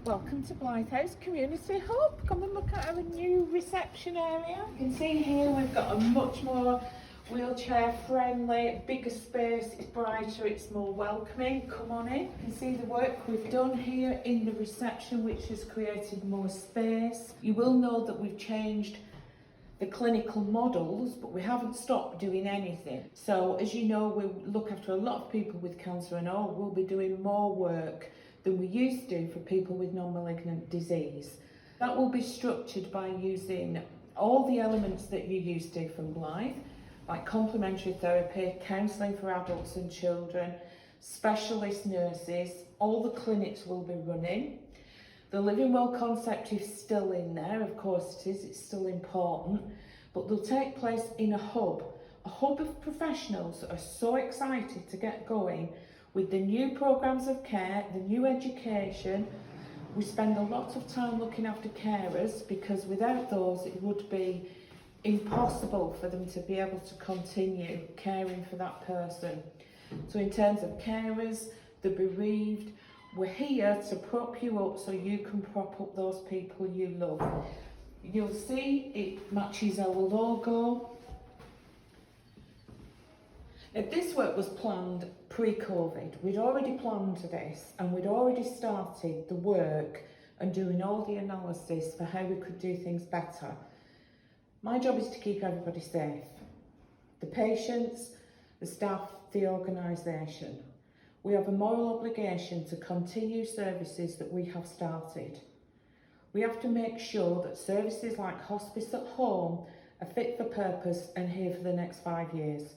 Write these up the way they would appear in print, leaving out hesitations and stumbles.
Welcome to Blythe House Community Hub. Come and look at our new reception area. You can see here we've got a much more wheelchair friendly, bigger space, it's brighter, it's more welcoming. Come on in. You can see the work we've done here in the reception, which has created more space. You will know that we've changed the clinical models, but we haven't stopped doing anything. So as you know, we look after a lot of people with cancer and all. We'll be doing more work than we used to for people with non-malignant disease. That will be structured by using all the elements that you're used to from Blythe, like complementary therapy, counselling for adults and children, specialist nurses. All the clinics will be running. The Living Well concept is still in there, of course it is, it's still important, but they'll take place in a hub of professionals that are so excited to get going with the new programmes of care, the new education. We spend a lot of time looking after carers because without those it would be impossible for them to be able to continue caring for that person. So in terms of carers, the bereaved, we're here to prop you up so you can prop up those people you love. You'll see it matches our logo. Now, this work was planned pre-COVID. We'd already planned this and we'd already started the work and doing all the analysis for how we could do things better. My job is to keep everybody safe. The patients, the staff, the organisation. We have a moral obligation to continue services that we have started. We have to make sure that services like hospice at home are fit for purpose and here for the next 5 years.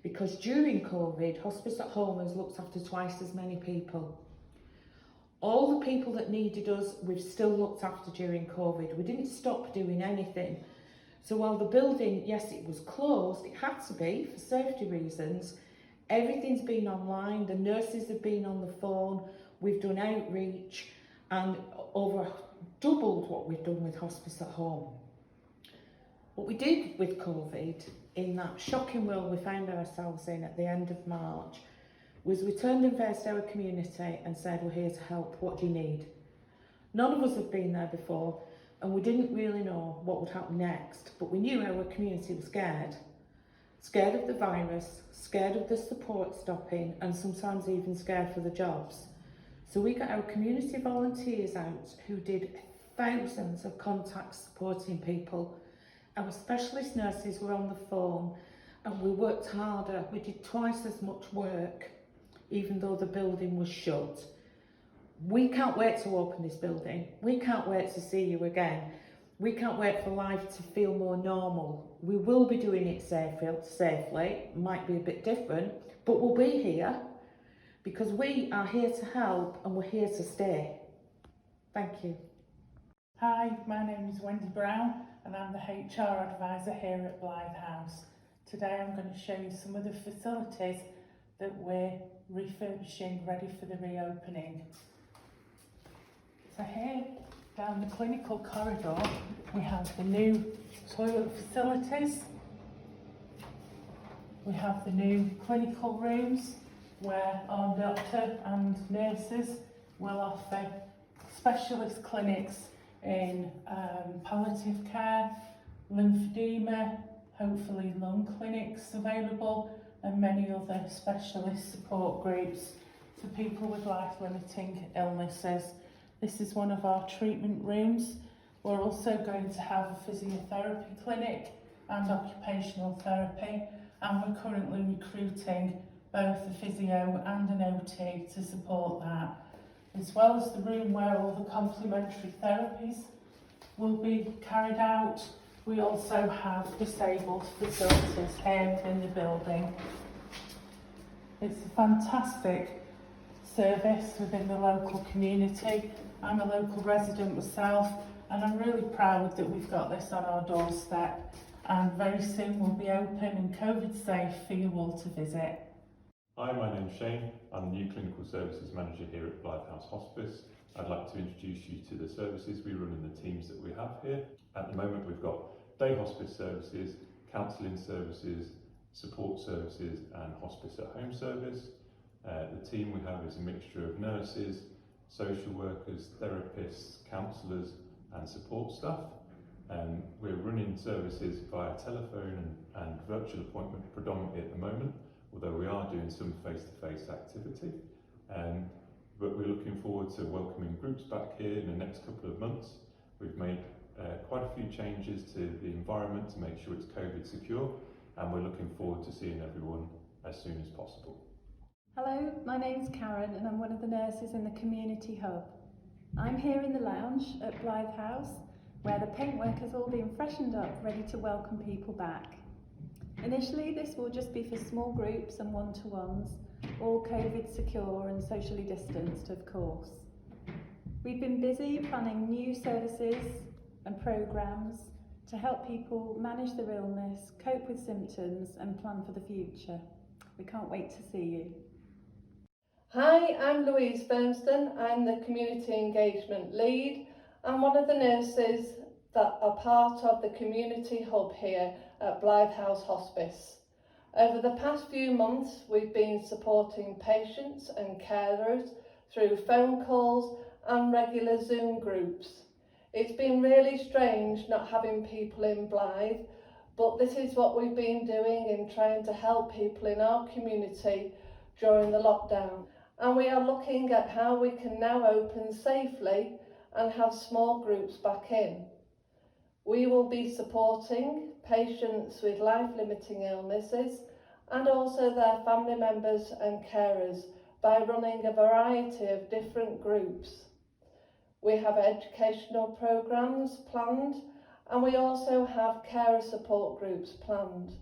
Because during COVID, hospice at home has looked after twice as many people. All the people that needed us, we've still looked after during COVID. We didn't stop doing anything. So while the building, yes, it was closed, it had to be for safety reasons. Everything's been online, the nurses have been on the phone, we've done outreach and over doubled what we've done with hospice at home. What we did with COVID, in that shocking world we found ourselves in at the end of March, was we turned and faced our community and said, we're here to help, what do you need? None of us had been there before and we didn't really know what would happen next, but we knew our community was scared. Scared of the virus, scared of the support stopping and sometimes even scared for the jobs. So we got our community volunteers out who did thousands of contacts supporting people. Our specialist nurses were on the phone and we worked harder. We did twice as much work even though the building was shut. We can't wait to open this building. We can't wait to see you again. We can't wait for life to feel more normal. We will be doing it safely, might be a bit different, but we'll be here because we are here to help and we're here to stay. Thank you. Hi, my name is Wendy Brown and I'm the HR advisor here at Blythe House. Today I'm going to show you some of the facilities that we're refurbishing ready for the reopening. So here, down the clinical corridor, we have the new toilet facilities. We have the new clinical rooms where our doctor and nurses will offer specialist clinics in palliative care, lymphedema, hopefully lung clinics available, and many other specialist support groups for people with life-limiting illnesses. This is one of our treatment rooms. We're also going to have a physiotherapy clinic and occupational therapy, and we're currently recruiting both a physio and an OT to support that, as well as the room where all the complementary therapies will be carried out. We also have disabled facilities here in the building. It's a fantastic service within the local community. I'm a local resident myself and I'm really proud that we've got this on our doorstep, and very soon we'll be open and COVID safe for you all to visit. Hi, my name's Shane. I'm the new Clinical Services Manager here at Blythe House Hospice. I'd like to introduce you to the services we run and the teams that we have here. At the moment we've got day hospice services, counselling services, support services and hospice at home service. The team we have is a mixture of nurses, social workers, therapists, counsellors and support staff. We're running services via telephone and virtual appointment predominantly at the moment, although we are doing some face-to-face activity. But we're looking forward to welcoming groups back here in the next couple of months. We've made quite a few changes to the environment to make sure it's COVID secure, and we're looking forward to seeing everyone as soon as possible. Hello, my name's Karen and I'm one of the nurses in the community hub. I'm here in the lounge at Blythe House, where the paintwork has all been freshened up, ready to welcome people back. Initially, this will just be for small groups and one-to-ones, all COVID secure and socially distanced, of course. We've been busy planning new services and programmes to help people manage their illness, cope with symptoms and plan for the future. We can't wait to see you. Hi, I'm Louise Bernston. I'm the Community Engagement Lead. I'm one of the nurses that are part of the Community Hub here at Blythe House Hospice. Over the past few months, we've been supporting patients and carers through phone calls and regular Zoom groups. It's been really strange not having people in Blythe, but this is what we've been doing in trying to help people in our community during the lockdown. And we are looking at how we can now open safely and have small groups back in. We will be supporting patients with life-limiting illnesses and also their family members and carers by running a variety of different groups. We have educational programmes planned, and we also have carer support groups planned.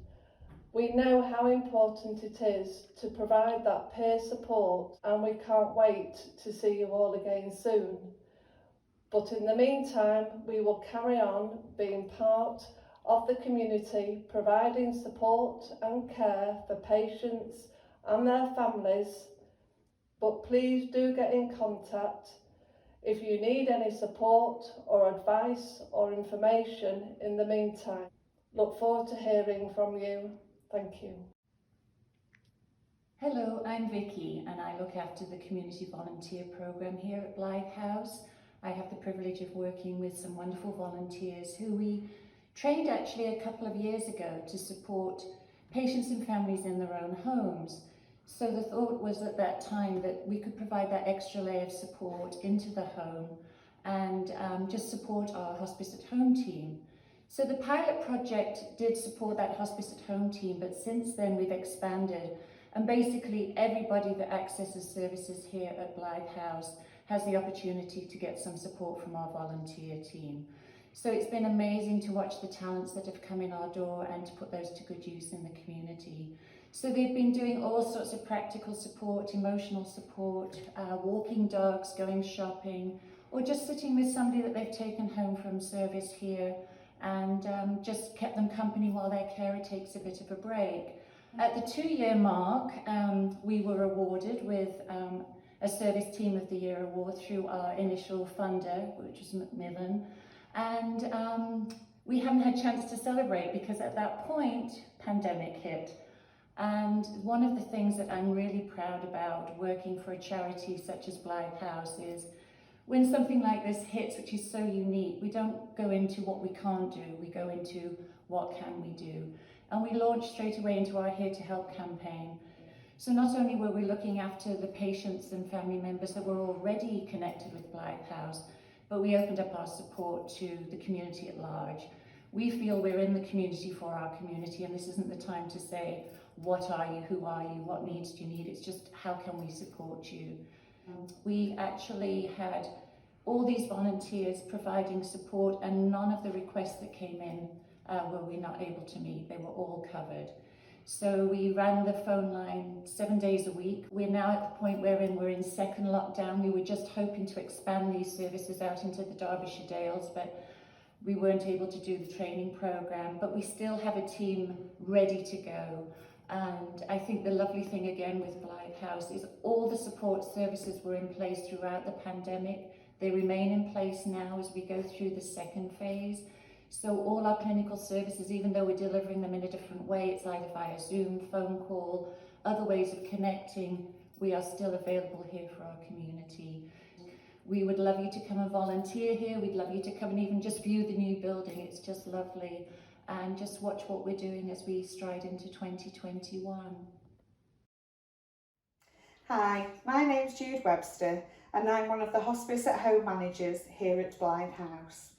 We know how important it is to provide that peer support, and we can't wait to see you all again soon. But in the meantime, we will carry on being part of the community, providing support and care for patients and their families. But please do get in contact if you need any support or advice or information in the meantime. Look forward to hearing from you. Thank you. Hello, I'm Vicky and I look after the community volunteer programme here at Blythe House. I have the privilege of working with some wonderful volunteers who we trained actually a couple of years ago to support patients and families in their own homes. So the thought was at that time that we could provide that extra layer of support into the home and just support our hospice at home team. So the pilot project did support that hospice at home team, but since then we've expanded, and basically everybody that accesses services here at Blythe House has the opportunity to get some support from our volunteer team. So it's been amazing to watch the talents that have come in our door and to put those to good use in the community. So they've been doing all sorts of practical support, emotional support, walking dogs, going shopping, or just sitting with somebody that they've taken home from service here and just kept them company while their carer takes a bit of a break. At the 2-year mark, we were awarded with a Service Team of the Year award through our initial funder, which was Macmillan, and we haven't had a chance to celebrate because at that point, pandemic hit. And one of the things that I'm really proud about working for a charity such as Blythe House is when something like this hits, which is so unique, we don't go into what we can't do, we go into what can we do. And we launched straight away into our Here to Help campaign. So not only were we looking after the patients and family members that were already connected with Blythe House, but we opened up our support to the community at large. We feel we're in the community for our community, and this isn't the time to say, what are you, who are you, what needs do you need? It's just, how can we support you? We actually had all these volunteers providing support, and none of the requests that came in were we not able to meet. They were all covered. So we ran the phone line 7 days a week. We're now at the point wherein we're in second lockdown. We were just hoping to expand these services out into the Derbyshire Dales, but we weren't able to do the training programme, but we still have a team ready to go. And I think the lovely thing again with Blythe House is all the support services were in place throughout the pandemic. They remain in place now as we go through the second phase. So all our clinical services, even though we're delivering them in a different way, it's either via Zoom, phone call, other ways of connecting, we are still available here for our community. We would love you to come and volunteer here. We'd love you to come and even just view the new building. It's just lovely. And just watch what we're doing as we stride into 2021. Hi, my name's Jude Webster and I'm one of the Hospice at Home managers here at Blythe House.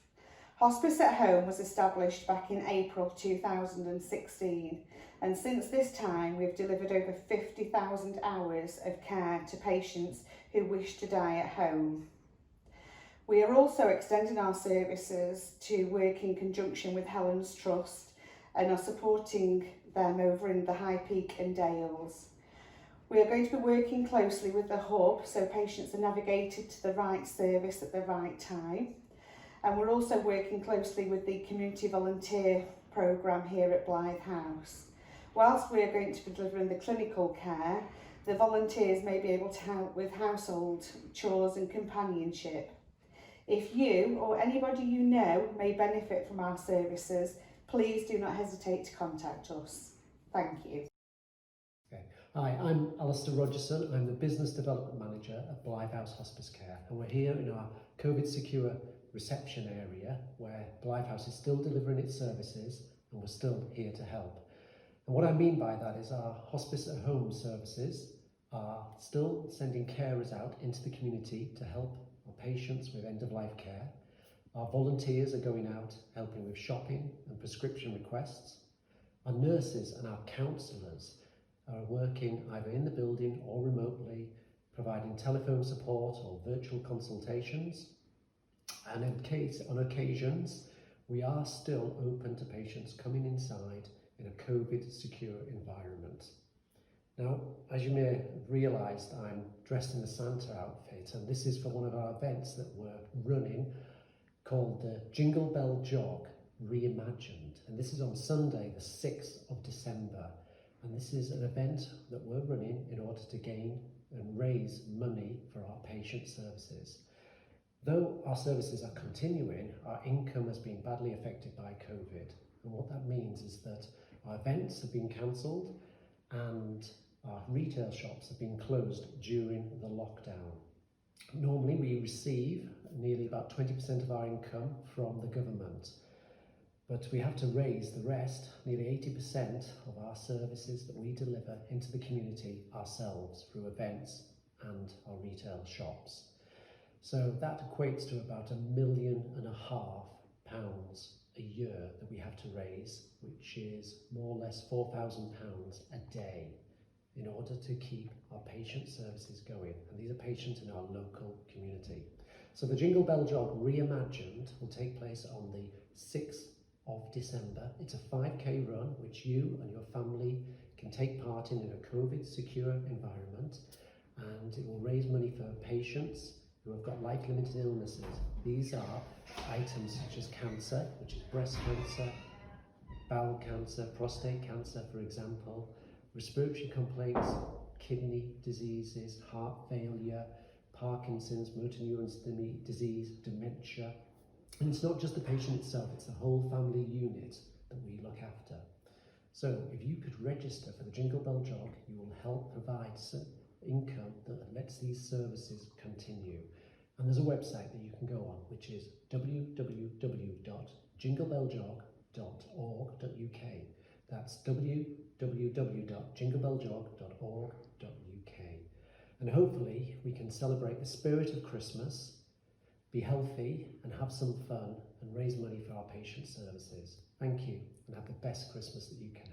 Hospice at Home was established back in April 2016 and since this time we've delivered over 50,000 hours of care to patients who wish to die at home. We are also extending our services to work in conjunction with Helen's Trust and are supporting them over in the High Peak and Dales. We are going to be working closely with the hub so patients are navigated to the right service at the right time. And we're also working closely with the community volunteer programme here at Blythe House. Whilst we are going to be delivering the clinical care, the volunteers may be able to help with household chores and companionship. If you or anybody you know may benefit from our services, please do not hesitate to contact us. Thank you. Okay. Hi, I'm Alistair Rogerson. I'm the Business Development Manager at Blythe House Hospicecare, and we're here in our COVID secure reception area where Blythe House is still delivering its services and we're still here to help. And what I mean by that is our hospice at home services are still sending carers out into the community to help our patients with end-of-life care. Our volunteers are going out helping with shopping and prescription requests. Our nurses and our counsellors are working either in the building or remotely, providing telephone support or virtual consultations. And on occasions, we are still open to patients coming inside in a COVID secure environment. Now, as you may have realised, I'm dressed in a Santa outfit, and this is for one of our events that we're running called the Jingle Bell Jog Reimagined. And this is on Sunday, the 6th of December. And this is an event that we're running in order to gain and raise money for our patient services. Though our services are continuing, our income has been badly affected by COVID. And what that means is that our events have been cancelled and our retail shops have been closed during the lockdown. Normally we receive nearly about 20% of our income from the government, but we have to raise the rest, nearly 80% of our services that we deliver into the community ourselves through events and our retail shops. So that equates to about £1.5 million a year that we have to raise, which is more or less £4,000 a day in order to keep our patient services going. And these are patients in our local community. So the Jingle Bell Jog Reimagined will take place on the 6th of December. It's a 5k run which you and your family can take part in a COVID secure environment, and it will raise money for patients who have got life-limited illnesses. These are items such as cancer, which is breast cancer, bowel cancer, prostate cancer, for example, respiratory complaints, kidney diseases, heart failure, Parkinson's, motor neuron disease, dementia. And it's not just the patient itself, it's the whole family unit that we look after. So if you could register for the Jingle Bell Jog, you will help provide income that lets these services continue. And there's a website that you can go on, which is www.jinglebeljog.org.uk. That's www.jinglebeljog.org.uk. And hopefully we can celebrate the spirit of Christmas, be healthy and have some fun and raise money for our patient services. Thank you, and have the best Christmas that you can.